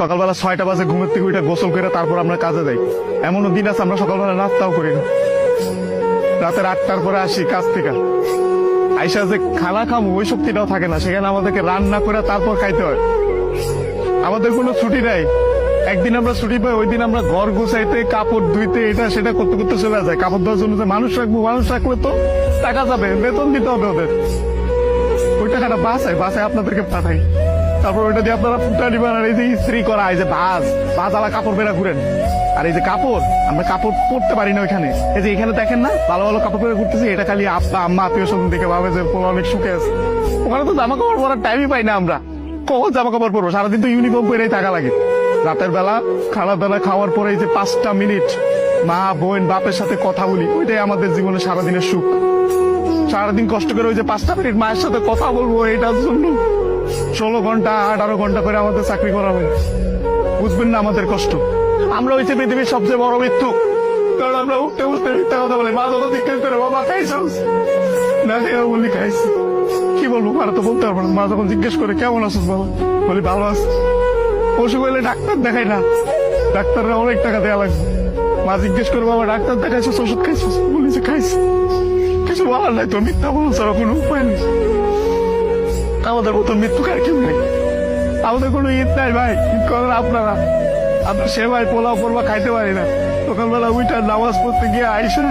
সকালবেলা 6টা বাজে ঘুমের থেকে উঠে গোসল করে তারপর আমরা কাজে যাই। এমনও দিন আছে আমরা সকালবেলা নাস্তাও করি না। রাতের 8টার পরে আসি কাজ থেকে, আইসা যে খানা খাবো ওই শক্তিটাও থাকে না, সেখানে আমাদেরকে রান্না করে তারপর খাইতে হয়। আমাদের কোনো ছুটি নাই। একদিন আমরা ছুটি পাই, ওই দিন আমরা ঘর গুছাইতে, কাপড় ধুইতে, এটা সেটা করতে করতে চলে যায়। কাপড় ধোয়ার জন্য যে মানুষ রাখলে তো টাকা যাবে, বেতন দিতে হবে ওদের। ওই টাকাটা বাসায় আপনাদেরকে পাঠাই, তারপর ওইটা দিয়ে আপনারা ফুটানি বানান। এই যে ইস্ত্রি করা, এই যে ভাজ আলা কাপড় বেড়া ঘুরেন। আর এই যে কাপড়, আমরা কাপড় পরতে পারি না ওইখানে। এই যে এখানে দেখেন না ভালো ভালো কাপড় পরে ঘুরতেছি, এটা খালি আব্বা আম্মা আত্মীয় স্বজন দেখে ভাবে যে পোলা অনেক সুখে আছে। ওখানে তো জামা কাপড় পরার টাইমই পাই না আমরা। কখন জামা কাপড় পরবো? সারাদিন তো ইউনিফর্ম পরেই থাকা লাগে। রাতের বেলা খানা খাওয়ার পরে এই যে 5টা মিনিট মা বোন বাপের সাথে কথা বলি, ওইটাই আমাদের জীবনে সারাদিনের সুখ। সারাদিন কষ্ট করে ওই যে 5টা মিনিট মায়ের সাথে কথা বলবো, এটার জন্য 16 ঘন্টা 18 ঘন্টা করে আমাদের চাকরি করা হয়। বুঝবেন না আমাদের কষ্ট। আমরা হয়েছে পৃথিবীর সবচেয়ে বড় মৃত্যু, কারণ আমরা উঠতে উঠতে মিথ্যা কথা বলি। মা যত জিজ্ঞেস করে বাবা খাইছ না, বলি খাইছি। কি বলবো, আর তো বলতে পারবো না। মা যখন জিজ্ঞেস করে কেমন আছিস বাবা, বলি ভালো আছি। অসুখ হইলে ডাক্তার দেখাই না, ডাক্তাররা অনেক টাকা দেওয়া লাগবে। মা জিজ্ঞেস করে বাবা ডাক্তার দেখাইছিস, ওষুধ খাইছিস, বলি যে খাইছি। কিছু বলার নাই তো, মিথ্যা বলো ছাড়া কোনো উপায় নেই। আমাদের মতো মৃত্যু কার কেউ নেই। আমাদের কোনো ঈদ নাই ভাই, ঈদ করেন আপনারা। আমরা সেবাই পোলাও পরবা খাইতে পারি না। সকালবেলা উইটা নামাজ পড়তে গিয়ে আইসা